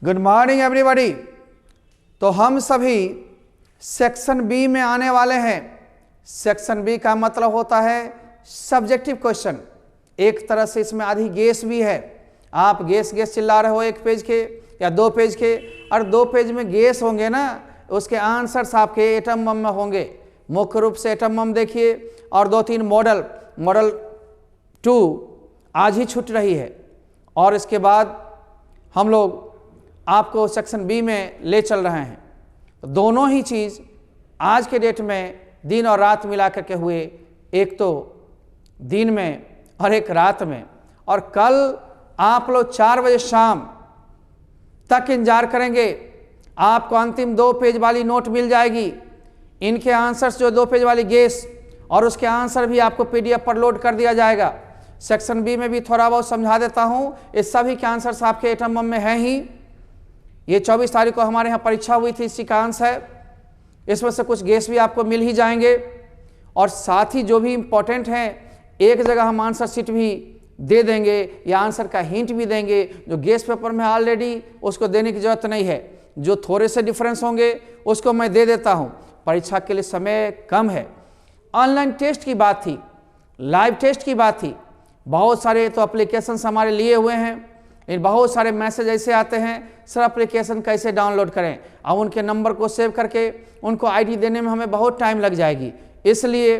Good morning everybody. तो हम सभी सेक्शन बी में आने वाले हैं। सेक्शन बी का मतलब होता है सब्जेक्टिव क्वेश्चन। एक तरह से इसमें आधी गेस भी है। आप गेस चिल्ला रहे हो एक पेज के या दो पेज के, और दो पेज में गेस होंगे ना, उसके आंसर्स आपके एटम बम में होंगे। मुख्य रूप से एटम बम देखिए और दो तीन मॉडल 2 आज ही छूट रही है, और इसके बाद हम लोग आपको सेक्शन बी में ले चल रहे हैं। दोनों ही चीज़ आज के डेट में दिन और रात मिला करके हुए, एक तो दिन में और एक रात में। और कल आप लोग 4 बजे शाम तक इंतजार करेंगे, आपको अंतिम 2 पेज वाली नोट मिल जाएगी। इनके आंसर्स जो 2 पेज वाली गेस और उसके आंसर भी आपको पीडीएफ पर लोड कर दिया जाएगा। सेक्शन बी में भी थोड़ा बहुत समझा देता हूँ। इस सभी के आंसर्स आपके एटम बम में हैं ही। ये 24 तारीख को हमारे यहाँ परीक्षा हुई थी, इसी का आंसर है। इसमें से कुछ गेस भी आपको मिल ही जाएंगे, और साथ ही जो भी इम्पोर्टेंट हैं एक जगह हम आंसर शीट भी दे देंगे या आंसर का हिंट भी देंगे। जो गेस पेपर में ऑलरेडी उसको देने की जरूरत नहीं है, जो थोड़े से डिफरेंस होंगे उसको मैं दे देता हूँ। परीक्षा के लिए समय कम है। ऑनलाइन टेस्ट की बात थी, लाइव टेस्ट की बात थी। बहुत सारे तो एप्लीकेशंस हमारे लिए हुए हैं, बहुत सारे मैसेज ऐसे आते हैं सर एप्लीकेशन कैसे डाउनलोड करें। अब उनके नंबर को सेव करके उनको आईडी देने में हमें बहुत टाइम लग जाएगी। इसलिए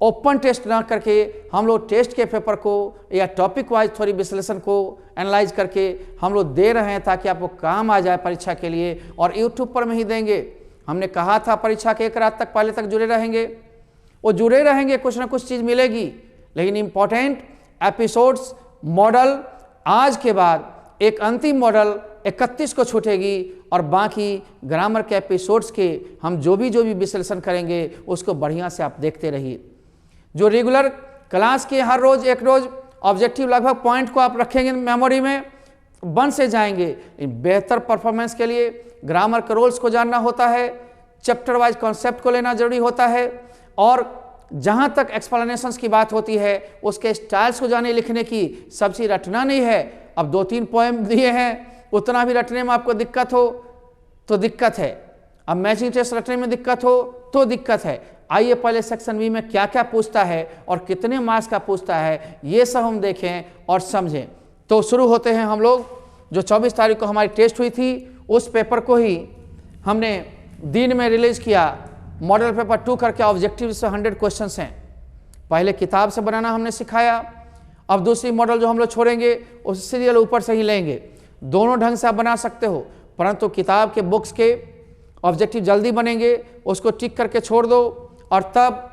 ओपन टेस्ट ना करके हम लोग टेस्ट के पेपर को या टॉपिक वाइज थोड़ी विश्लेषण को एनालाइज करके हम लोग दे रहे हैं, ताकि आपको काम आ जाए परीक्षा के लिए। और यूट्यूब पर में ही देंगे। हमने कहा था परीक्षा के एक रात तक पहले तक जुड़े रहेंगे, वो जुड़े रहेंगे, कुछ ना कुछ चीज़ मिलेगी। लेकिन इम्पॉर्टेंट एपिसोड्स मॉडल आज के बाद एक अंतिम मॉडल 31 को छूटेगी, और बाकी ग्रामर के एपिसोड्स के हम जो भी विश्लेषण करेंगे उसको बढ़िया से आप देखते रहिए। जो रेगुलर क्लास के हर रोज एक रोज ऑब्जेक्टिव लगभग पॉइंट को आप रखेंगे मेमोरी में, बन से जाएंगे। बेहतर परफॉर्मेंस के लिए ग्रामर के रूल्स को जानना होता है, चैप्टर वाइज कॉन्सेप्ट को लेना जरूरी होता है, और जहाँ तक एक्सप्लेनेशंस की बात होती है उसके स्टाइल्स को जाने लिखने की। सब चीज़ रटना नहीं है। अब 2-3 पोएम दिए हैं, उतना भी रटने में आपको दिक्कत हो तो दिक्कत है। अब मैचिंग टेस्ट रटने में दिक्कत हो तो दिक्कत है। आइए पहले सेक्शन बी में क्या क्या पूछता है और कितने मार्क्स का पूछता है, ये सब हम देखें और समझें। तो शुरू होते हैं हम लोग। जो 24 तारीख को हमारी टेस्ट हुई थी उस पेपर को ही हमने दिन में रिलीज किया। मॉडल पेपर 2 करके ऑब्जेक्टिव से 100 क्वेश्चंस हैं। पहले किताब से बनाना हमने सिखाया। अब दूसरी मॉडल जो हम लोग छोड़ेंगे उस सीरियल ऊपर से ही लेंगे। दोनों ढंग से आप बना सकते हो, परंतु किताब के बुक्स के ऑब्जेक्टिव जल्दी बनेंगे, उसको टिक करके छोड़ दो, और तब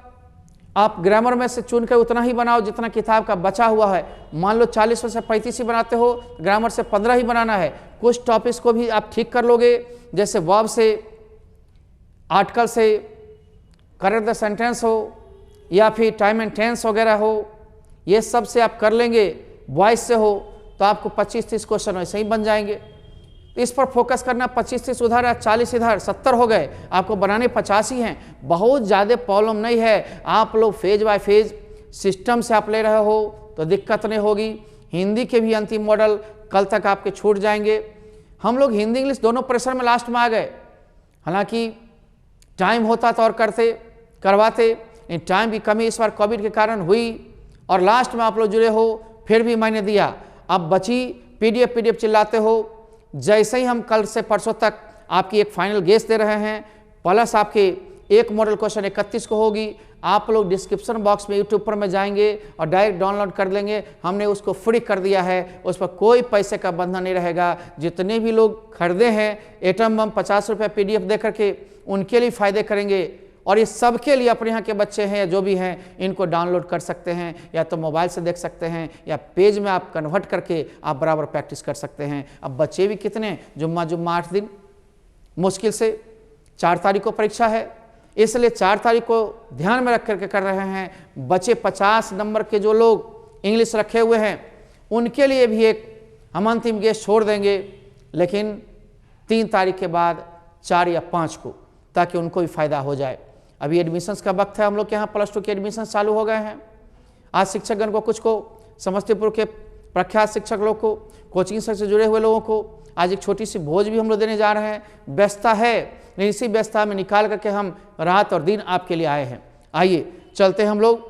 आप ग्रामर में से चुन कर उतना ही बनाओ जितना किताब का बचा हुआ है। मान लो 40 में से 35 ही बनाते हो, ग्रामर से 15 ही बनाना है। कुछ टॉपिक्स को भी आप ठीक कर लोगे, जैसे वर्ब से, आर्टिकल से, करेक्ट द सेंटेंस हो, या फिर टाइम एंड टेंस वगैरह हो, ये सब से आप कर लेंगे। वॉइस से हो तो आपको 25-30 क्वेश्चन वैसे ही बन जाएंगे। इस पर फोकस करना, 25-30 उधर है, 40 इधर, 70 हो गए। आपको बनाने 50 ही हैं। बहुत ज़्यादा प्रॉब्लम नहीं है। आप लोग फेज बाय फेज सिस्टम से आप ले रहे हो तो दिक्कत नहीं होगी। हिंदी के भी अंतिम मॉडल कल तक आपके छूट जाएंगे। हम लोग हिंदी इंग्लिश दोनों प्रेशर में लास्ट में आ गए। हालांकि टाइम होता तो और करवाते, टाइम की कमी इस बार कोविड के कारण हुई, और लास्ट में आप लोग जुड़े हो फिर भी मैंने दिया। अब बची पीडीएफ चिल्लाते हो। जैसे ही हम कल से परसों तक आपकी एक फाइनल गेस दे रहे हैं, प्लस आपके एक मॉडल क्वेश्चन 31 को होगी। आप लोग डिस्क्रिप्शन बॉक्स में यूट्यूब पर में जाएंगे और डायरेक्ट डाउनलोड कर लेंगे। हमने उसको फ्री कर दिया है, उस पर कोई पैसे का बंधन नहीं रहेगा। जितने भी लोग खरीदे हैं एटम बम 50 रुपये पीडीएफ दे करके, उनके लिए फ़ायदे करेंगे। और ये सबके लिए, अपने यहाँ के बच्चे हैं या जो भी हैं, इनको डाउनलोड कर सकते हैं, या तो मोबाइल से देख सकते हैं या पेज में आप कन्वर्ट करके आप बराबर प्रैक्टिस कर सकते हैं। अब बच्चे भी कितने, जुम्मा 8 दिन, मुश्किल से 4 तारीख को परीक्षा है, इसलिए 4 तारीख को ध्यान में रख करके कर रहे हैं। बचे 50 नंबर के जो लोग इंग्लिश रखे हुए हैं उनके लिए भी एक हम अंतिम गेस छोड़ देंगे, लेकिन 3 तारीख के बाद 4 या 5 को, ताकि उनको भी फ़ायदा हो जाए। अभी एडमिशन्स का वक्त है। हम लोग के यहाँ +2 के एडमिशन चालू हो गए हैं। आज शिक्षकगण को कुछ को समस्तीपुर के प्रख्यात शिक्षक लोग को, कोचिंग से जुड़े हुए लोगों को आज एक छोटी सी भोज भी हम लोग देने जा रहे हैं। व्यस्तता है, लेकिन इसी व्यस्तता में निकाल करके हम रात और दिन आपके लिए आए हैं। आइए चलते हैं हम लोग।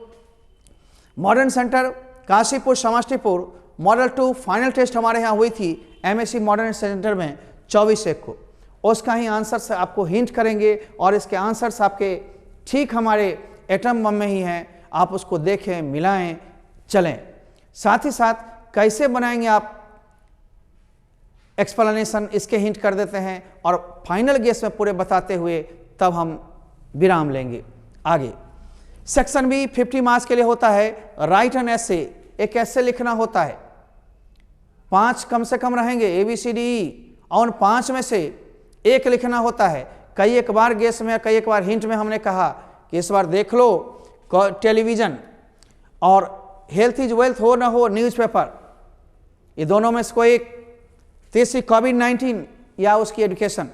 Modern centre Kashipur Samastipur model 2 final test हमारे यहाँ हुई थी एमएससी मॉडर्न सेंटर में 24/1 को। उसका ही आंसर्स आपको हिंट करेंगे और इसके आंसर्स आपके ठीक हमारे एटम बम में ही हैं। आप उसको देखें, मिलाएं, चलें। साथ ही साथ कैसे बनाएंगे आप एक्सप्लेनेशन, इसके हिंट कर देते हैं और फाइनल गेस में पूरे बताते हुए तब हम विराम लेंगे। आगे सेक्शन बी 50 मार्क्स के लिए होता है राइट एन एसे। एक ऐसे लिखना होता है, 5 कम से कम रहेंगे ABCDE और 5 में से एक लिखना होता है। कई एक बार गेस में, कई एक बार हिंट में हमने कहा कि इस बार देख लो टेलीविजन और हेल्थ इज वेल्थ हो ना हो न्यूज़पेपर, ये दोनों में से कोई एक। तीसरी कोविड-19 या उसकी एजुकेशन।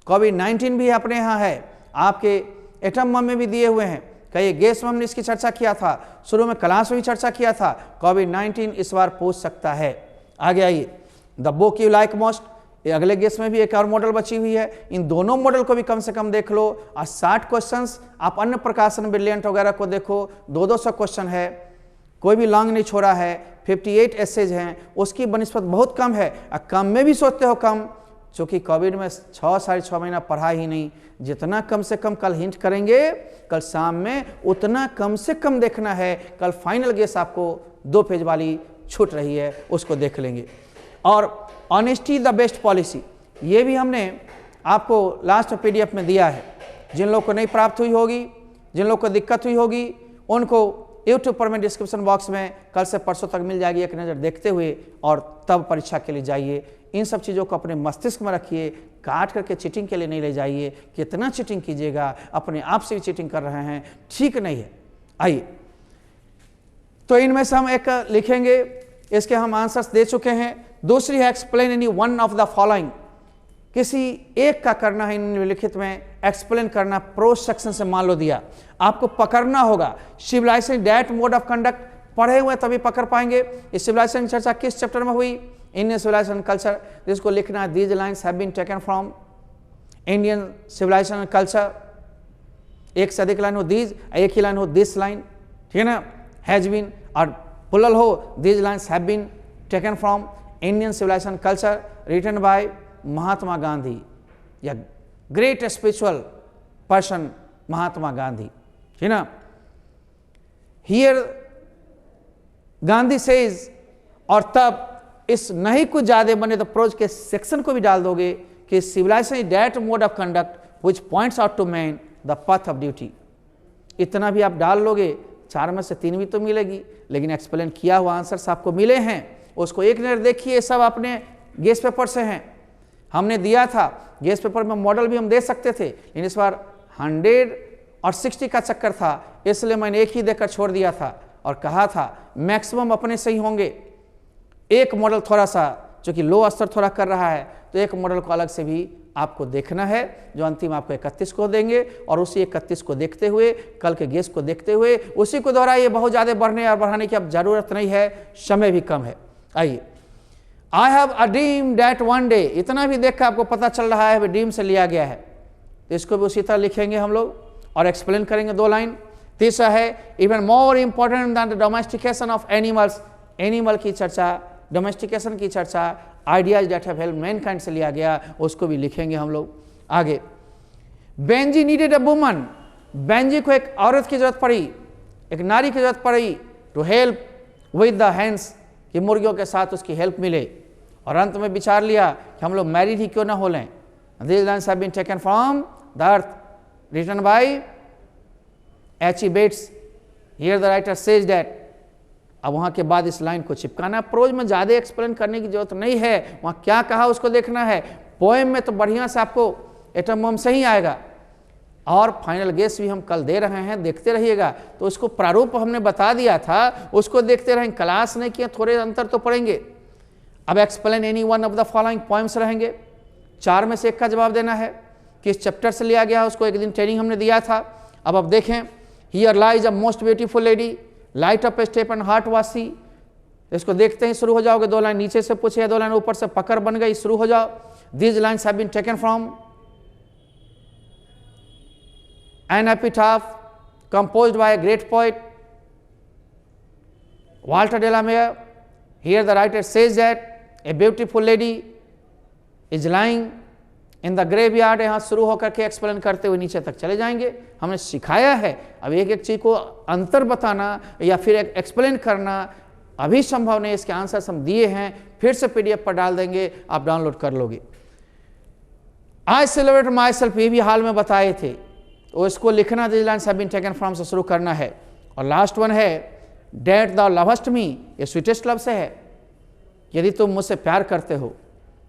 कोविड-19 भी अपने यहाँ है, आपके एटम बम में भी दिए हुए हैं। कई गेस में हमने इसकी चर्चा किया था, शुरू में क्लास में भी चर्चा किया था। कोविड-19 इस बार पूछ सकता है। आगे आइए, the book you like most, ये अगले गेस में भी एक और मॉडल बची हुई है। इन दोनों मॉडल को भी कम से कम देख लो और 60 क्वेश्चंस। आप अन्य प्रकाशन ब्रिलियंट वगैरह को देखो, 200 क्वेश्चन है, कोई भी लॉन्ग नहीं छोड़ा है। 58 एसेज हैं, उसकी बनिस्पत बहुत कम है। कम में भी सोचते हो कम, चूँकि कोविड में 6 साढ़े 6 महीना पढ़ा ही नहीं। जितना कम से कम कल हिंट करेंगे कल शाम में, उतना कम से कम देखना है। कल फाइनल गेस आपको 2 पेज वाली छूट रही है, उसको देख लेंगे। और ऑनेस्टी द बेस्ट पॉलिसी, ये भी हमने आपको लास्ट में PDF में दिया है। जिन लोग को नहीं प्राप्त हुई होगी, जिन लोग को दिक्कत हुई होगी, उनको यूट्यूब पर में डिस्क्रिप्शन बॉक्स में कल से परसों तक मिल जाएगी। एक नज़र देखते हुए और तब परीक्षा के लिए जाइए। इन सब चीज़ों को अपने मस्तिष्क में रखिए, काट करके चीटिंग के लिए नहीं ले जाइए। कितना चीटिंग कीजिएगा, अपने आप से भी चीटिंग कर रहे हैं, ठीक नहीं है। आइए, तो इनमें से हम एक लिखेंगे, इसके हम आंसर्स दे चुके हैं। दूसरी है explain any one of the following, किसी एक का करना है निम्नलिखित में एक्सप्लेन करना। प्रोज सेक्शन से मान लो दिया, आपको पकड़ना होगा। Civilization that mode of conduct, पढ़े हुए तभी पकड़ पाएंगे। इस सिविलाइजेशन चर्चा किस चैप्टर में हुई? Indian civilisation culture. जिसको लिखना है, these lines have been taken from Indian civilisation culture. एक से अधिक लाइन हो दीज, एक ही लाइन हो दिस लाइन, ठीक है ना, हैज बीन, और प्लुरल हो these lines have been taken from Indian civilisation culture written by Mahatma Gandhi, या great spiritual person Mahatma Gandhi, ठीक ना। हियर गांधी सेज, और तब इस नहीं कुछ ज्यादा बने तो प्रोज के सेक्शन को भी डाल दोगे कि civilization is that mode of conduct which points out to man the path of duty. इतना भी आप डाल लोगे, 4 में से 3 भी तो मिलेगी, लेकिन एक्सप्लेन किया हुआ आंसर्स आपको मिले हैं। उसको एक नजर देखिए, सब अपने गेस पेपर से हैं। हमने दिया था गेस पेपर में मॉडल भी हम दे सकते थे, लेकिन इस बार 100 और 60 का चक्कर था, इसलिए मैंने एक ही देकर छोड़ दिया था और कहा था मैक्सिमम अपने से ही होंगे। एक मॉडल थोड़ा सा जो कि लो स्तर थोड़ा कर रहा है, तो एक मॉडल को अलग से भी आपको देखना है, जो अंतिम आपको 31 को देंगे। और उसी 31 को देखते हुए, कल के गेस को देखते हुए उसी को दोहराइए। बहुत ज़्यादा बढ़ने और बढ़ाने की अब जरूरत नहीं है, समय भी कम है। आइए, I have a dream that one day, इतना भी देख कर आपको पता चल रहा है ड्रीम से लिया गया है, तो इसको भी उसी तरह लिखेंगे हम लोग और एक्सप्लेन करेंगे 2 लाइन। तीसरा है even more important than the domestication of animals, animal की चर्चा, डोमेस्टिकेशन की चर्चा, ideas that have helped mankind से लिया गया, उसको भी लिखेंगे हम लोग। आगे, Benjy needed a woman, Benjy को एक औरत की जरूरत पड़ी, एक नारी की जरूरत पड़ी to help with the hands, कि मुर्गियों के साथ उसकी हेल्प मिले। और अंत में विचार लिया कि हम लोग मैरिड ही क्यों ना हो लें। These lines have been taken from the earth, written by H.E. Bates. Here the writer says that, अब वहाँ के बाद इस लाइन को चिपकाना। प्रोज में ज़्यादा एक्सप्लेन करने की जरूरत नहीं है, वहाँ क्या कहा उसको देखना है। पोएम में तो बढ़िया से आपको एटम बम से ही आएगा। और फाइनल गेस भी हम कल दे रहे हैं, देखते रहिएगा। तो उसको प्रारूप हमने बता दिया था, उसको देखते रहेंगे। क्लास नहीं किया, थोड़े अंतर तो पड़ेंगे। अब explain any one of the following poems रहेंगे, 4 में से एक का जवाब देना है। किस चैप्टर से लिया गया, उसको एक दिन ट्रेनिंग हमने दिया था। अब देखें, here lies a most beautiful lady, light up step and heart वासी, इसको देखते ही शुरू हो जाओगे। 2 लाइन नीचे से पूछे या 2 लाइन ऊपर से, पकड़ बन गई, शुरू हो जाओ। These lines have been taken from an epitaph composed by a great poet Walter de la Mare. Here the writer says that a beautiful lady is lying in the graveyard. यहाँ शुरू होकर के एक्सप्लेन करते हुए नीचे तक चले जाएंगे। हमने सिखाया है, अब एक एक चीज को अंतर बताना या फिर एक्सप्लेन करना अभी संभव नहीं। इसके आंसर्स हम दिए हैं, फिर से पीडीएफ पर डाल देंगे, आप डाउनलोड कर लोगे। आई सेलिब्रेट माई सेल्फ, ये भी हाल में बताए थे, तो इसको लिखना these lines have been taken from से शुरू करना है। और लास्ट वन है डेट द लवस्ट मी, ये स्वीटेस्ट लव से है, यदि तुम मुझसे प्यार करते हो,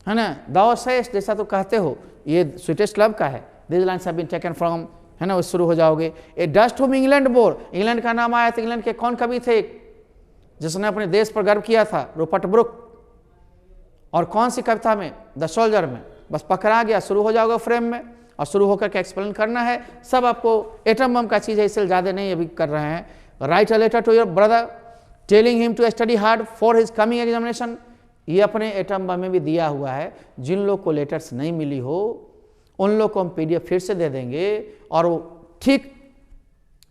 है ना। दाओ सेस्ट, जैसा तो कहते हो, ये स्वीटेस्ट लव का है। These lines have been taken from, है ना, शुरू हो जाओगे। A dust whom England bore, England का नाम आया था। इंग्लैंड के कौन कवि थे जिसने अपने देश पर गर्व किया था? Rupert book. और कौन सी कविता में? द सोल्जर में। बस पकड़ा गया, शुरू हो जाओगे फ्रेम में और शुरू होकर के एक्सप्लेन करना है। सब आपको एटम बम का चीज़ है, इससे ज़्यादा नहीं अभी कर रहे हैं। Write a letter to your brother telling him to study hard for his coming examination, ये अपने एटम बम में भी दिया हुआ है। जिन लोग को लेटर्स नहीं मिली हो उन लोग को हम पीडीएफ फिर से दे देंगे और वो ठीक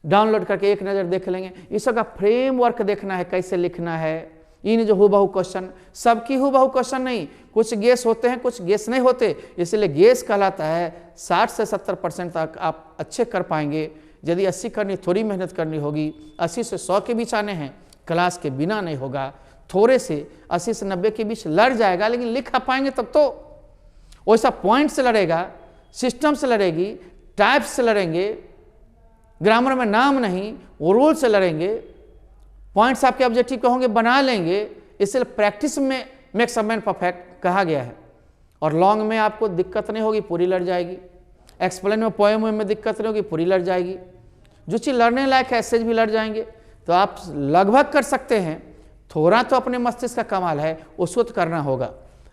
डाउनलोड करके एक नज़र देख लेंगे। इस का फ्रेमवर्क देखना है, कैसे लिखना है। इन जो हुबहू क्वेश्चन, सबकी हुबहू क्वेश्चन नहीं, कुछ गेस होते हैं, कुछ गेस नहीं होते, इसलिए गेस कहलाता है। 60 से 70% तक आप अच्छे कर पाएंगे। यदि 80 करनी, थोड़ी मेहनत करनी होगी। 80 से 100 के बीच आने हैं, क्लास के बिना नहीं होगा। थोड़े से 80 से 90 के बीच लड़ जाएगा, लेकिन लिखा पाएंगे तब तो। वैसा पॉइंट से लड़ेगा, सिस्टम से लड़ेगी, टाइप से लड़ेंगे, ग्रामर में नाम नहीं, वो रूल से लड़ेंगे। पॉइंट्स आपके ऑब्जेक्टिव के होंगे, बना लेंगे। इसलिए प्रैक्टिस में मेक्स अ मैन परफेक्ट कहा गया है। और लॉन्ग में आपको दिक्कत नहीं होगी, पूरी लड़ जाएगी। एक्सप्लेन में, पोएम में दिक्कत नहीं होगी, पूरी लड़ जाएगी। जो चीज़ लड़ने लायक है, ऐसे भी लड़ जाएंगे। तो आप लगभग कर सकते हैं। थोड़ा तो अपने मस्तिष्क का कमाल है, उसको तो करना होगा।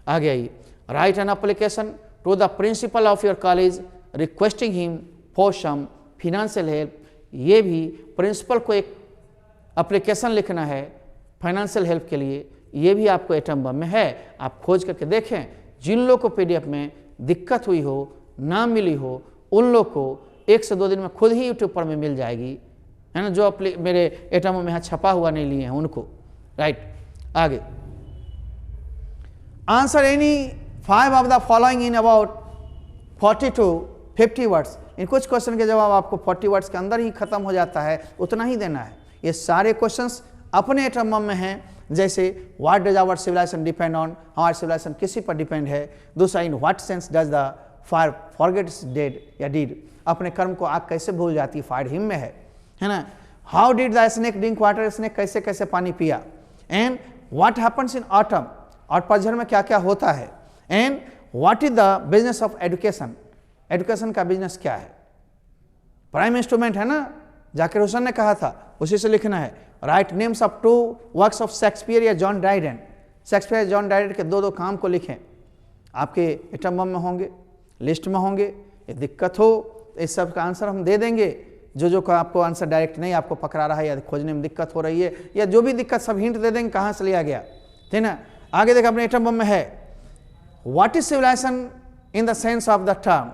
आगे आइए। Write an application to the principal of your college requesting him for some financial help, ये भी प्रिंसिपल को एक एप्लीकेशन लिखना है फाइनेंशियल हेल्प के लिए। ये भी आपको एटम बम में है, आप खोज करके देखें। जिन लोग को पीडीएफ में दिक्कत हुई हो, ना मिली हो, उन लोग को 1 से 2 दिन में खुद ही यूट्यूब पर में मिल जाएगी, है ना। जो मेरे एटम बम में यहाँ छपा हुआ नहीं लिए हैं उनको। राइट, आगे। Answer any 5 of the following in about 40 to 50 words. इन कुछ क्वेश्चन के जवाब आपको 40 वर्ड्स के अंदर ही खत्म हो जाता है, उतना ही देना है। ये सारे क्वेश्चंस अपने एटम बम में हैं। जैसे what does our civilization depend on, हमारा सिविलाइजेशन किसी पर डिपेंड है। दूसरा, in what sense does the fire forgets dead या डीड, अपने कर्म को आग कैसे भूल जाती है, फायर हिम में है ना। How did the snake drink water, snake कैसे कैसे पानी पिया। And what happens in autumn, और पतझड़ में क्या क्या होता है। And what is the business of education, education का बिजनेस क्या है। प्राइम इंस्ट्रूमेंट है ना, जाकिर हुसैन ने कहा था, उसी से लिखना है। Write names of 2 works of Shakespeare या John Dryden, Shakespeare John Dryden के 2 काम को लिखें। आपके एटम बम में होंगे, लिस्ट में होंगे। ये दिक्कत हो इस सब का आंसर हम दे देंगे। जो का आपको आंसर डायरेक्ट नहीं आपको पकड़ा रहा है या खोजने में दिक्कत हो रही है या जो भी दिक्कत, सब हिंट दे देंगे कहाँ से लिया गया, ठीक ना। आगे देखो अपने एटम बम में है what is civilization in the sense of the term,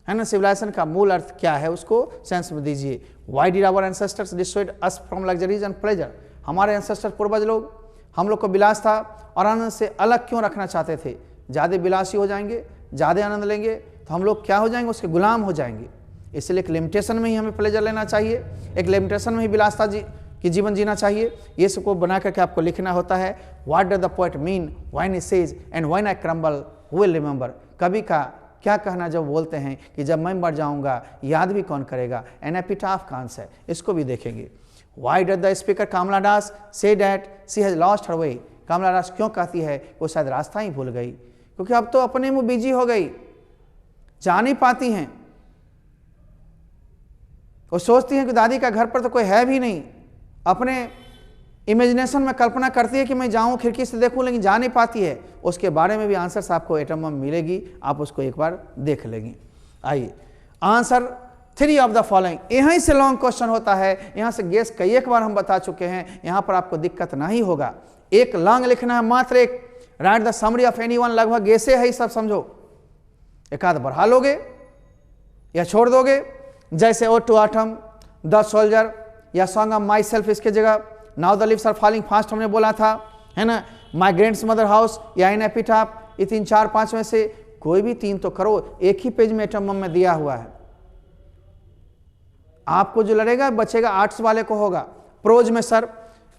है ना। सिविलाइजेशन का मूल अर्थ क्या है, उसको सेंस में दीजिए। Why did our ancestors dissuade us from luxuries and pleasure, हमारे एंसेस्टर पूर्वज लोग हम लोग को विलास था और आनंद से अलग क्यों रखना चाहते थे। ज़्यादा विलासी हो जाएंगे, ज़्यादा आनंद लेंगे तो हम लोग क्या हो जाएंगे, उसके गुलाम हो जाएंगे। इसलिए एक लिमिटेशन में ही हमें प्लेजर लेना चाहिए, एक लिमिटेशन में ही विलासता की जीवन जीना चाहिए। ये सबको बना करके आपको लिखना होता है। What does the poet mean when he says and when I crumble who will remember, कवि का क्या कहना जब बोलते हैं कि जब मैं मर जाऊंगा याद भी कौन करेगा। एन एपिटाफ का आंसर है, इसको भी देखेंगे। Why does the speaker Kamala Das say that she has lost her way, Kamala Das क्यों कहती है वो शायद रास्ता ही भूल गई, क्योंकि अब तो अपने में बिजी हो गई, जा नहीं पाती हैं। वो सोचती हैं कि दादी का घर पर तो कोई है भी नहीं, अपने इमेजिनेशन में कल्पना करती है कि मैं जाऊं खिड़की से देखूं, लेकिन जा नहीं पाती है। उसके बारे में भी आंसर्स आपको एटम बम मिलेगी, आप उसको एक बार देख लेंगे। आइए आंसर 3 ऑफ द फॉलोइंग, यहीं से लॉन्ग क्वेश्चन होता है, यहाँ से गेस कई एक बार हम बता चुके हैं, यहाँ पर आपको दिक्कत नहीं होगा। एक लॉन्ग लिखना है, मात्र एक। Right the summary of anyone, लगभग ऐसे है, सब समझो। एक आध बढ़ा लोगे या छोड़ दोगे, जैसे ode to autumn, the soldier या सॉन्ग ऑफ माई सेल्फ, इसके जगह now the leaves are falling fast हमने बोला था, है ना। माई ग्रैंड्स मदर हाउस या इन एपिटाफ, ये 3 4 5 में से कोई भी 3 तो करो, एक ही पेज में एटम में दिया हुआ है। आपको जो लड़ेगा बचेगा आर्ट्स वाले को होगा। प्रोज में सर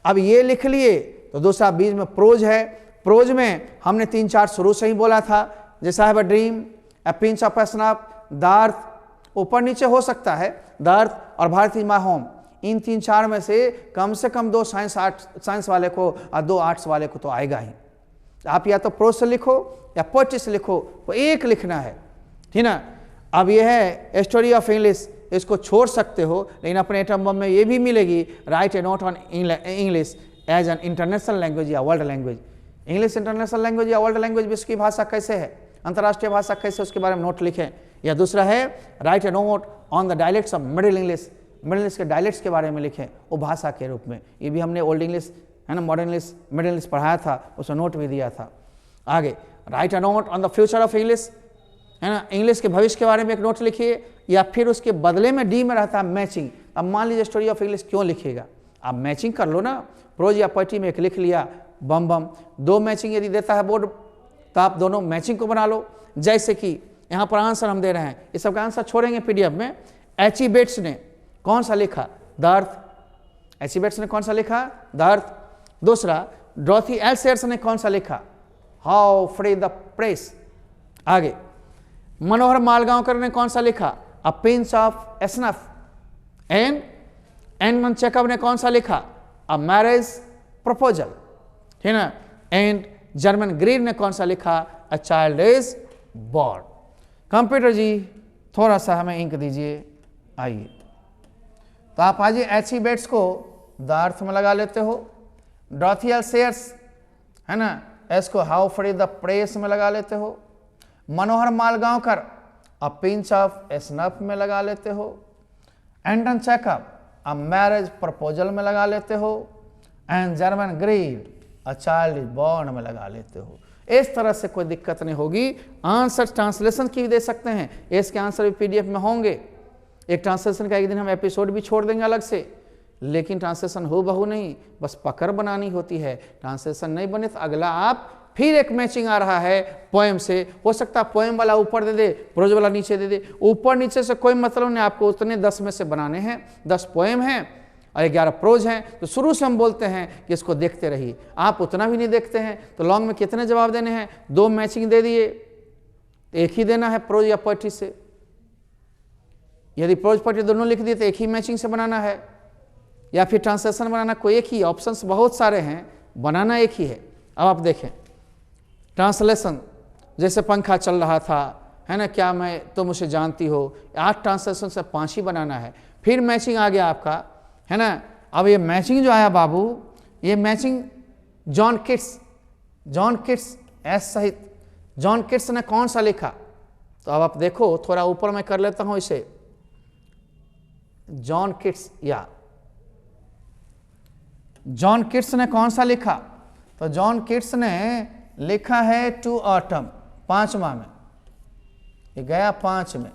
अब ये लिख लिए तो दूसरा बीच में प्रोज है। प्रोज में हमने 3 4 शुरू से ही बोला था, जैसा है dream, A pinch of snuff, the earth, ऊपर नीचे हो सकता है, द अर्थ और भारत इज माय होम। इन 3 4 में से कम 2 साइंस वाले को और 2 आर्ट्स वाले को तो आएगा ही। आप या तो प्रोज से लिखो या पोएट्री से लिखो, वो एक लिखना है, ठीक ना। अब ये है स्टोरी ऑफ इंग्लिश, इसको छोड़ सकते हो, लेकिन अपने एटम बम में ये भी मिलेगी, write a note on English as an international language या world language. English international language या वर्ल्ड लैंग्वेज, विश्व की भाषा कैसे है, अंतर्राष्ट्रीय भाषा कैसे, उसके बारे में नोट लिखें। या दूसरा है right a note on the dialects of middle English, middle English के डायलेक्ट्स के बारे में लिखें, वो भाषा के रूप में। ये भी हमने ओल्ड इंग्लिश, है ना, मॉडर्न इंग्लिश, मिडिल इंग्लिश पढ़ाया था, उसमें नोट भी दिया था। आगे right a note on the future of English, है ना, इंग्लिश के भविष्य के बारे में एक नोट लिखिए। या फिर उसके बदले में डी में रहता है मैचिंग। अब मान लीजिए स्टोरी ऑफ इंग्लिश क्यों लिखिएगा, आप मैचिंग कर लो ना, प्रोज या पोएट्री में एक लिख लिया, बम बम। 2 मैचिंग यदि देता है बोर्ड तो आप दोनों मैचिंग को बना लो। जैसे कि यहाँ पर आंसर हम दे रहे हैं, इस सबका आंसर छोड़ेंगे पीडीएफ में। एची बेट्स ने कौन सा लिखा, द अर्थ। एची बेट्स ने कौन सा लिखा, द अर्थ। दूसरा डॉर्थी एल सेयर्स ने कौन सा लिखा, हाउ फ्री द प्रेस। आगे मनोहर मालगांवकर ने कौन सा लिखा, a pinch of snuff. And एन चेकअप ने कौन सा लिखा, अ मैरिज प्रपोजल, ठीक ना। एंड जर्मन ग्रीन ने कौन सा लिखा, a child is born. Computer ji थोड़ा सा हमें इंक दीजिए, आइए। तो आप आज एची बेट्स को द अर्थ में लगा लेते हो, डॉर्थी एल सेयर्स, है ना, एस को हाउ फ्री द प्रेस में लगा लेते हो, Manohar Malgaonkar a pinch of snuff में लगा लेते हो, Anton Chekhov a marriage proposal में लगा लेते हो, and Germaine Greer a child is born में लगा लेते हो। इस तरह से कोई दिक्कत नहीं होगी। आंसर ट्रांसलेशन की भी दे सकते हैं, इसके आंसर भी पीडीएफ में होंगे। एक ट्रांसलेशन का एक दिन हम एपिसोड भी छोड़ देंगे अलग से, लेकिन ट्रांसलेशन हो बहु नहीं, बस पकड़ बनानी होती है। ट्रांसलेशन नहीं बने तो अगला आप फिर एक मैचिंग आ रहा है पोएम से, हो सकता है पोएम वाला ऊपर दे दे, प्रोज वाला नीचे दे दे। ऊपर नीचे से कोई मतलब नहीं, आपको उतने 10 में से बनाने हैं। 10 पोएम हैं और 11 प्रोज हैं। तो शुरू से हम बोलते हैं कि इसको देखते रहिए। आप उतना भी नहीं देखते हैं तो लॉन्ग में कितने जवाब देने हैं, 2 मैचिंग दे दिए, एक ही देना है प्रोज या पोएट्री से। यदि प्रोज पोएट्री दोनों लिख दिए तो एक ही मैचिंग से बनाना है, या फिर ट्रांसलेशन बनाना कोई एक ही, ऑप्शंस बहुत सारे हैं, बनाना एक ही है। अब आप देखें ट्रांसलेशन, जैसे पंखा चल रहा था, है ना, क्या मैं तुम उसे जानती हो, 8 ट्रांसलेशन से 5 ही बनाना है। फिर मैचिंग आ गया आपका, है ना। अब ये मैचिंग जो आया बाबू, ये मैचिंग जॉन किट्स एस सहित जॉन किट्स ने कौन सा लिखा, तो अब आप देखो थोड़ा ऊपर मैं कर लेता हूं इसे, जॉन किट्स ने कौन सा लिखा, तो जॉन किट्स ने लिखा है टू ऑटम, 5वां में, ये गया 5 में।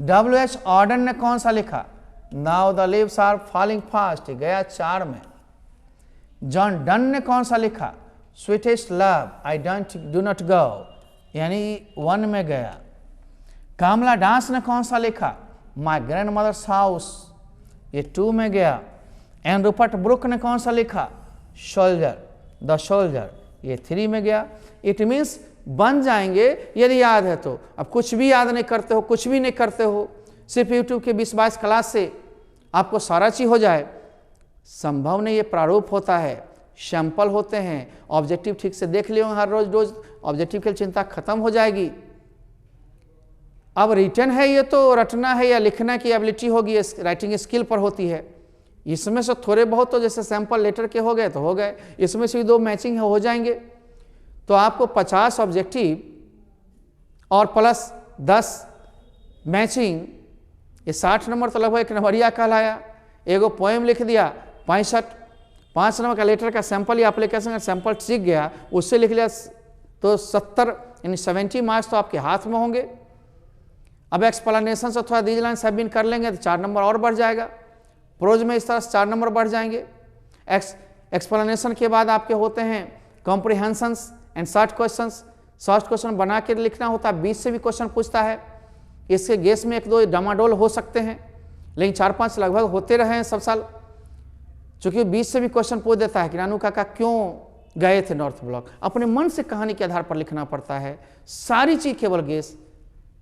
W.H. ऑर्डन ने कौन सा लिखा, now the leaves are falling fast, ये गया 4 में। जॉन डन ने कौन सा लिखा, sweetest love I do not go, यानी 1 में गया। कामला दास ने कौन सा लिखा, माई ग्रैंड मदर्स हाउस, ये 2 में गया। एंड रूपर्ट ब्रुक ने कौन सा लिखा, द सोल्जर, ये 3 में गया। इट मीन्स बन जाएंगे यदि याद है तो। अब कुछ भी याद नहीं करते हो, कुछ भी नहीं करते हो, सिर्फ यूट्यूब के 20-22 क्लास से आपको सारा चीज हो जाए, संभव नहीं। ये प्रारूप होता है, सैंपल होते हैं, ऑब्जेक्टिव ठीक से देख लियो हर रोज ऑब्जेक्टिव की चिंता खत्म हो जाएगी। अब रिटर्न है, ये तो रटना है या लिखना की एबिलिटी होगी, राइटिंग स्किल पर होती है। इसमें से थोड़े बहुत तो जैसे सैंपल लेटर के हो गए तो हो गए, इसमें से भी 2 मैचिंग हो जाएंगे। तो आपको 50 ऑब्जेक्टिव और प्लस 10 मैचिंग, ये 60 नंबर तो लगभग एक नंबरिया कहलाया। एगो पोएम लिख दिया 65, 5 नंबर का लेटर का सैंपल या एप्लीकेशन का सैंपल सीख गया, उससे लिख लिया तो 70 यानी 70 मार्क्स तो आपके हाथ में होंगे। अब एक्सप्लेनेशन से थोड़ा दीज लाइन सबमिट कर लेंगे तो 4 नंबर और बढ़ जाएगा। प्रोज में इस तरह से 4 नंबर बढ़ जाएंगे। एक्सप्लेनेशन के बाद आपके होते हैं comprehensions and short questions. Short question बना के लिखना होता है, 20 से भी क्वेश्चन पूछता है। इसके गेस में 1-2 डमाडोल हो सकते हैं, लेकिन 4-5 लगभग होते रहे हैं सब साल। चूंकि 20 से भी क्वेश्चन पूछ देता है कि नानू काका क्यों गए थे नॉर्थ ब्लॉक, अपने मन से कहानी के आधार पर लिखना पड़ता है। सारी चीज केवल गेस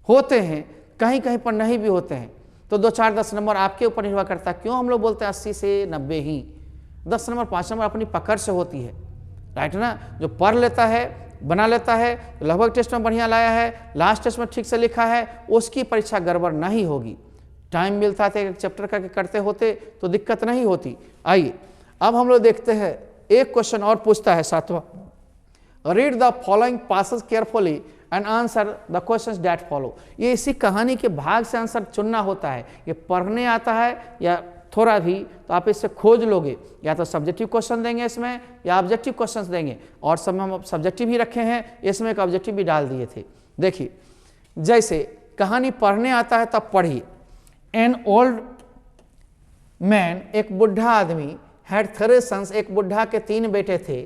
होते हैं, कहीं कहीं पर नहीं भी होते हैं। तो 2-4-10 नंबर आपके ऊपर निर्भर करता है। क्यों हम लोग बोलते हैं 80 से 90 ही, 10 नंबर 5 नंबर अपनी पकड़ से होती है, राइट ना। जो पढ़ लेता है, बना लेता है, लगभग टेस्ट में बढ़िया लाया है, लास्ट टेस्ट में ठीक से लिखा है, उसकी परीक्षा गड़बड़ नहीं होगी। टाइम मिलता था एक चैप्टर का करते होते तो दिक्कत नहीं होती। आइए अब हम लोग देखते हैं, एक क्वेश्चन और पूछता है 7वां, read the following passage carefully and answer the questions that follow. ये इसी कहानी के भाग से आंसर चुनना होता है। ये पढ़ने आता है या थोड़ा भी तो आप इससे खोज लोगे, या तो सब्जेक्टिव क्वेश्चन देंगे इसमें या ऑब्जेक्टिव क्वेश्चंस देंगे, और सब में हम सब्जेक्टिव ही रखे हैं, इसमें एक ऑब्जेक्टिव भी डाल दिए थे। देखिए जैसे कहानी पढ़ने आता है तब पढ़िए। एन ओल्ड मैन, एक बुढ़ा आदमी, हैड 3 सन्स, एक बुढ़ा के 3 बेटे थे,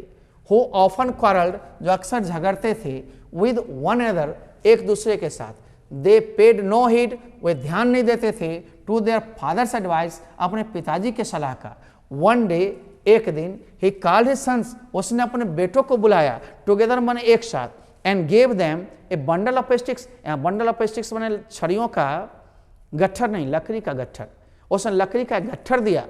हु ऑफन क्वारल्ड, जो अक्सर झगड़ते थे, विद वन अदर, एक दूसरे के साथ। दे पेड नो हीड, वे ध्यान नहीं देते थे, टू देयर फादर्स एडवाइस, अपने पिताजी के सलाह का। वन डे, एक दिन, ही कॉल्ड हिज सन्स, उसने अपने बेटों को बुलाया, टुगेदर माने एक साथ, and gave them A bundle of sticks. Bundle of sticks माने छड़ियों का गट्ठर नहीं, लकड़ी का गट्ठर, उसने लकड़ी का गट्ठर दिया।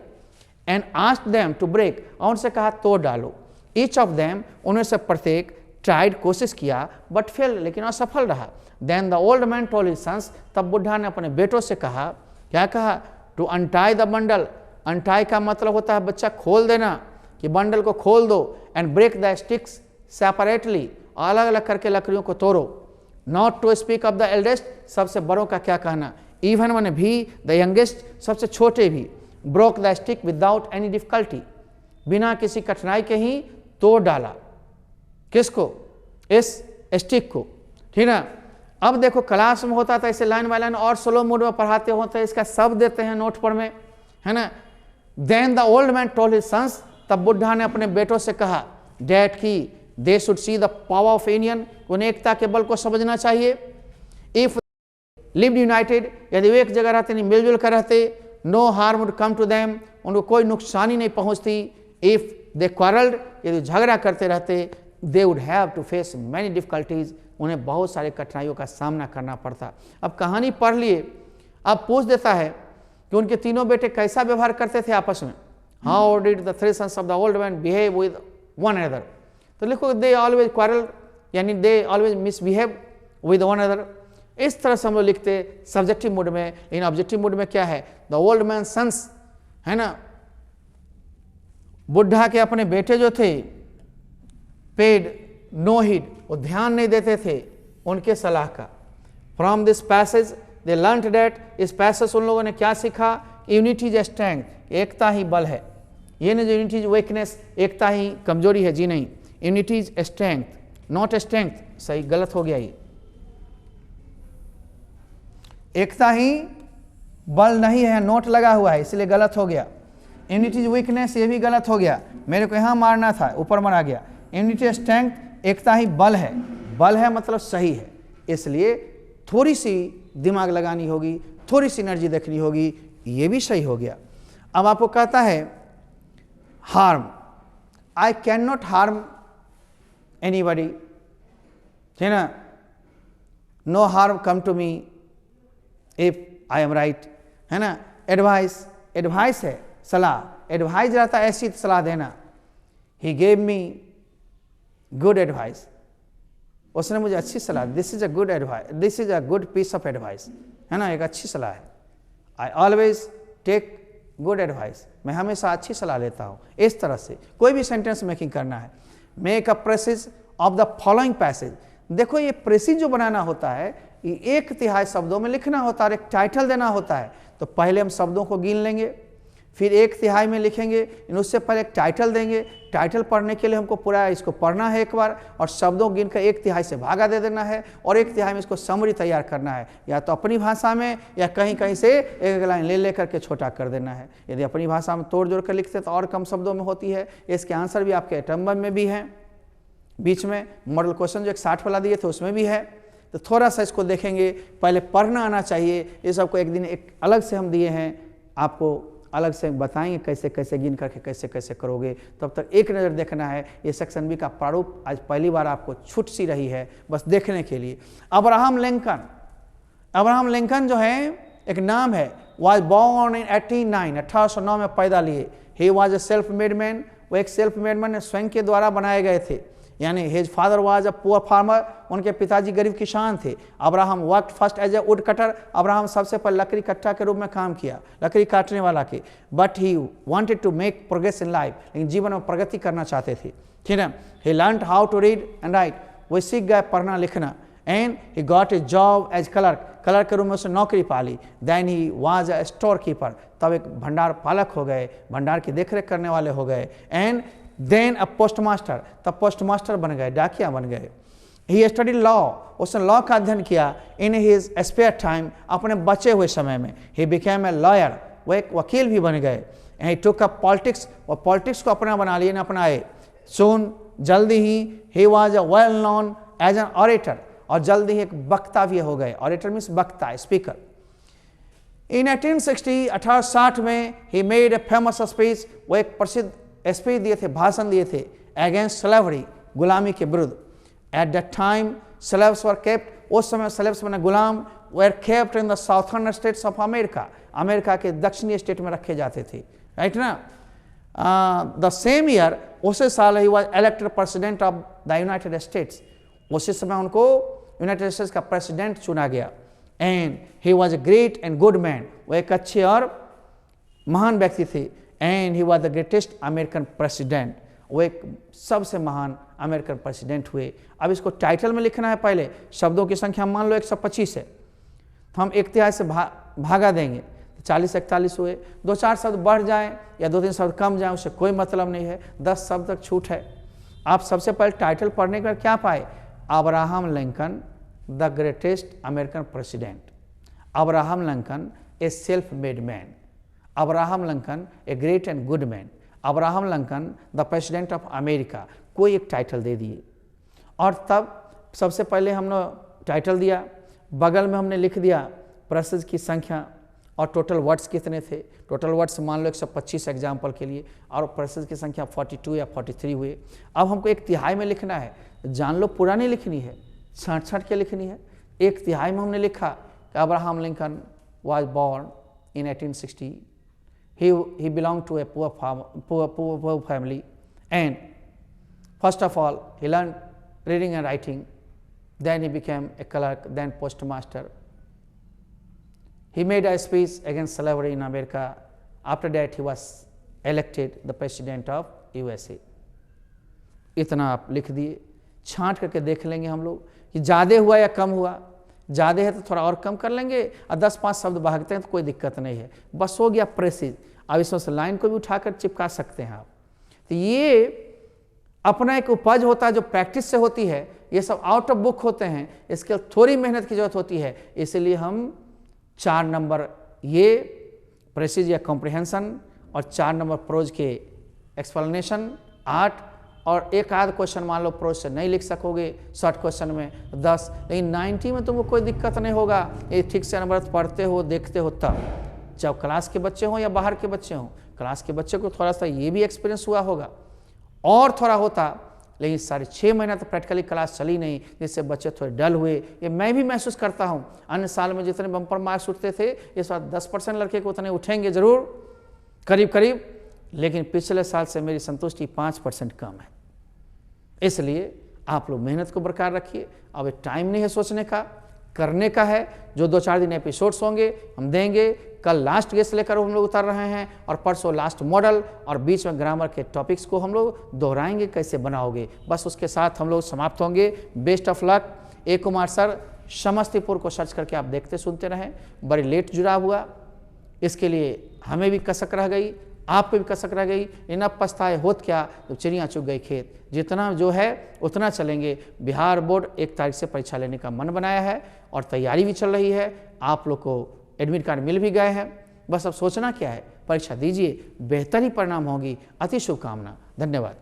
And asked them to break, और उनसे कहा तोड़ डालो। ईच ऑफ देम, उनमें से प्रत्येक, ट्राइड, कोशिश किया, बट फेल, लेकिन असफल रहा। Then the old man told his sons, तब बुढ़ा ने अपने बेटों से कहा, क्या कहा, to untie the bundle. Untie का मतलब होता है बच्चा खोल देना, कि बंडल को खोल दो, and break the sticks separately, अलग अलग करके लकड़ियों को तोड़ो। Not to speak of the eldest, सबसे बड़ों का क्या कहना, इवन माने भी, द यंगेस्ट, सबसे छोटे भी, broke the stick without any difficulty, बिना किसी कठिनाई के ही तोड़ डाला। किसको, इस स्टिक को, ठीक ना। अब देखो क्लास में होता था ऐसे लाइन बाय लाइन, और स्लो मोड में पढ़ाते होते, इसका सब देते हैं नोट पर में, है ना। Then the old man told his sons, तब बुढ़ा ने अपने बेटों से कहा, डैट की they should see the power of union, उन्हें एकता के बल को समझना चाहिए। इफ लिव्ड यूनाइटेड, यदि वे एक जगह रहते, नहीं मिलजुल कर रहते, no harm would come to them, उनको कोई नुकसानी नहीं पहुंचती। इफ दे क्वारल्ड, यदि झगड़ा करते रहते, they would have to face many difficulties, उन्हें बहुत सारे कठिनाइयों का सामना करना पड़ता। अब कहानी पढ़ लिए, अब पूछ देता है कि उनके तीनों बेटे कैसा व्यवहार करते थे आपस में। How did the 3 sons of the old man behave with one other, तो लिखो दे ऑलवेज क्वारल, यानी they always misbehave with one other. इस तरह से हम लोग लिखते सब्जेक्टिव मूड में। लेकिन ऑब्जेक्टिव मूड में क्या है, द ओल्ड मैन सन्स, है ना, बुढ़ा के अपने बेटे जो थे, पेड नो हीड, वो ध्यान नहीं देते थे उनके सलाह का। From this passage they learned that, इस पैसेज उन लोगों ने क्या सीखा, यूनिटी इज स्ट्रेंथ, एकता ही बल है। ये नहीं जो यूनिटी इज वीकनेस, एकता ही कमजोरी है, जी नहीं, unity is strength, not strength, सही गलत हो गया ये, एकता ही बल नहीं है, नोट लगा हुआ है इसलिए गलत हो गया। यूनिटी इज वीकनेस, ये भी गलत हो गया, मेरे को यहाँ मारना था, ऊपर मारा गया। यूनिटी स्ट्रेंथ, एकता ही बल है, बल है मतलब सही है, इसलिए थोड़ी सी दिमाग लगानी होगी, थोड़ी सी एनर्जी देखनी होगी, ये भी सही हो गया। अब आपको कहता है harm, I can not harm anybody, है ना, no harm come to me if I am right, है ना। एडवाइस, एडवाइस है सलाह, एडवाइस रहता है ऐसी सलाह देना। He gave me good advice, उसने मुझे अच्छी सलाह, this is a good advice, this is a good piece of advice, है ना, एक अच्छी सलाह है। I always take good advice, मैं हमेशा अच्छी सलाह लेता हूँ। इस तरह से कोई भी सेंटेंस मेकिंग करना है। Make a precious of the following passage, देखो ये प्रेसिज जो बनाना होता है, ये 1/3 शब्दों में लिखना होता है, एक टाइटल देना होता है। तो पहले हम शब्दों को गिन लेंगे, फिर 1/3 में लिखेंगे, उससे पहले एक टाइटल देंगे। टाइटल पढ़ने के लिए हमको पूरा इसको पढ़ना है एक बार, और शब्दों गिनकर 1/3 से भागा दे देना है, और 1/3 में इसको समरी तैयार करना है, या तो अपनी भाषा में या कहीं कहीं से एक लाइन ले करके छोटा कर देना है। यदि अपनी भाषा में तोड़ जोड़ कर लिखते तो और कम शब्दों में होती है। इसके आंसर भी आपके एटम्बम में भी हैं, बीच में मॉडल क्वेश्चन जो 60 वाला दिए थे उसमें भी है। तो थोड़ा सा इसको देखेंगे, पहले पढ़ना आना चाहिए। ये सबको एक दिन एक अलग से हम दिए हैं, आपको अलग से बताएंगे कैसे कैसे गिन करके कैसे कैसे करोगे। तब तक एक नज़र देखना है। ये सेक्शन बी का प्रारूप आज पहली बार आपको छूट सी रही है, बस देखने के लिए। अब्राहम लिंकन जो है एक नाम है, वाज बॉर्न इन 1809 में पैदा लिए। He was a self made man, वो एक सेल्फ मेड मैन स्वयं के द्वारा बनाए गए थे, यानी his father was a poor farmer, उनके पिताजी गरीब किसान थे। Abraham worked first as a wood cutter, Abraham सबसे पहले लकड़ी कट्टा के रूप में काम किया, लकड़ी काटने वाला के। But he wanted to make progress in life, लेकिन जीवन में प्रगति करना चाहते थे, ठीक है। He learned how to read and write, वो सीख गए पढ़ना लिखना। And he got a job as clerk के रूप में उसने नौकरी पाली। Then he was a store keeper, तब एक भंडार पालक हो गए, भंडार की देखरेख करने वाले हो गए। And then a post master, तब पोस्ट मास्टर बन गए, डाकिया बन गए। ही स्टडी लॉ, उसने लॉ का अध्ययन किया। इन हिज स्पेयर टाइम, अपने बचे हुए समय में। ही बिकेम ए लॉयर, वो एक वकील भी बन गए। ही टुक अप पॉलिटिक्स, वो पॉलिटिक्स को अपना बना लिए, अपनाए। सुन, जल्दी ही was a well known as an orator, और जल्दी ही एक वक्ता भी हो गए। ऑरेटर मीन्स वक्ता, स्पीकर। इन 1860 में he made a famous speech, वो एक प्रसिद्ध स्पीच दिए थे, भाषण दिए थे अगेंस्ट स्लेवरी, गुलामी के विरुद्ध। At that time slaves were kept, उस समय स्लेव्स मैंने गुलाम were kept in the southern states of America, America के दक्षिणी स्टेट में रखे जाते थे, राइट ना। द सेम ईयर, उसी साल he was elected president of the United states, उसी समय उनको यूनाइटेड स्टेट्स का प्रेसिडेंट चुना गया। And he was a great and good man, वो एक अच्छे और महान व्यक्ति थे। And he was the greatest American president, वो एक सबसे महान अमेरिकन प्रेसिडेंट हुए। अब इसको टाइटल में लिखना है, पहले शब्दों की संख्या मान लो 125 है, तो हम 1/3 से भागा देंगे, तो 40-41 हुए। 2-4 शब्द बढ़ जाएं या 2-3 शब्द कम जाएं, उससे कोई मतलब नहीं है, 10 शब्द तक छूट है। आप सबसे पहले टाइटल पढ़ने के बाद क्या पाए? Abraham Lincoln the greatest American president, Abraham Lincoln A self made man, Abraham Lincoln a great and good man, Abraham Lincoln the president of America, कोई एक टाइटल दे दिए। और तब सबसे पहले हमने टाइटल दिया, बगल में हमने लिख दिया प्रेसेज की संख्या और टोटल वर्ड्स कितने थे। टोटल वर्ड्स मान लो 125 एग्जाम्पल के लिए, और प्रेसेज की संख्या 42 या 43 हुए। अब हमको 1/3 में लिखना है, जान लो पूरा नहीं लिखनी है, छाँट के लिखनी है। 1/3 में हमने लिखा कि Abraham Lincoln was born in 1860, he belonged to a poor family, and first of all he learned reading and writing, then he became a clerk, then postmaster. He made a speech against slavery in America. After that he was elected the president of USA. इतना आप लिख दिए, छांट करके देख लेंगे हम लोग कि ज़्यादा हुआ या कम हुआ। ज़्यादा है तो थोड़ा और कम कर लेंगे, और 10-5 शब्द भागते हैं तो कोई दिक्कत नहीं है, बस हो गया प्रेसिज। अब इसमें से लाइन को भी उठाकर चिपका सकते हैं आप। तो ये अपना एक उपज होता है जो प्रैक्टिस से होती है, ये सब आउट ऑफ बुक होते हैं, इसके लिए थोड़ी मेहनत की जरूरत होती है। इसलिए हम 4 नंबर ये प्रेसिज या कॉम्प्रिहेंशन, और 4 नंबर प्रोज के एक्सप्लेनेशन 8, और एक आध क्वेश्चन मान लो प्रोज से नहीं लिख सकोगे शॉर्ट क्वेश्चन में 10, लेकिन 90 में तुमको कोई दिक्कत नहीं होगा। ये ठीक से नंबर पढ़ते हो देखते हो तब, चाहे क्लास के बच्चे हों या बाहर के बच्चे हों। क्लास के बच्चे को थोड़ा सा ये भी एक्सपीरियंस हुआ होगा, और थोड़ा होता, लेकिन साढ़े 6 महीना तो प्रैक्टिकली क्लास चली नहीं, जिससे बच्चे थोड़े डल हुए। ये मैं भी महसूस करता हूँ। अन्य साल में जितने बम्पर मार्क्स उठते थे, इस बार 10% लड़के को उतने उठेंगे जरूर, करीब करीब, लेकिन पिछले साल से मेरी संतुष्टि 5% कम है। इसलिए आप लोग मेहनत को बरकरार रखिए। अब टाइम नहीं है सोचने का, करने का है। जो 2-4 दिन एपिसोड्स होंगे हम देंगे। कल लास्ट गेस्ट लेकर हम लोग उतर रहे हैं, और परसों लास्ट मॉडल, और बीच में ग्रामर के टॉपिक्स को हम लोग दोहराएंगे कैसे बनाओगे। बस उसके साथ हम लोग समाप्त होंगे। Best of luck. A Kumar sir Samastipur को सर्च करके आप देखते सुनते रहें। बड़ी लेट जुड़ा हुआ, इसके लिए हमें भी कसक रह गई, आपको भी कसक रह गई, इन अब पछताए होत क्या जब चिड़ियाँ चुग गई खेत। जितना जो है उतना चलेंगे। बिहार बोर्ड 1 तारीख से परीक्षा लेने का मन बनाया है और तैयारी भी चल रही है। आप लोग को एडमिट कार्ड मिल भी गए हैं, बस अब सोचना क्या है, परीक्षा दीजिए, बेहतर ही परिणाम होगी। अति शुभकामना, धन्यवाद।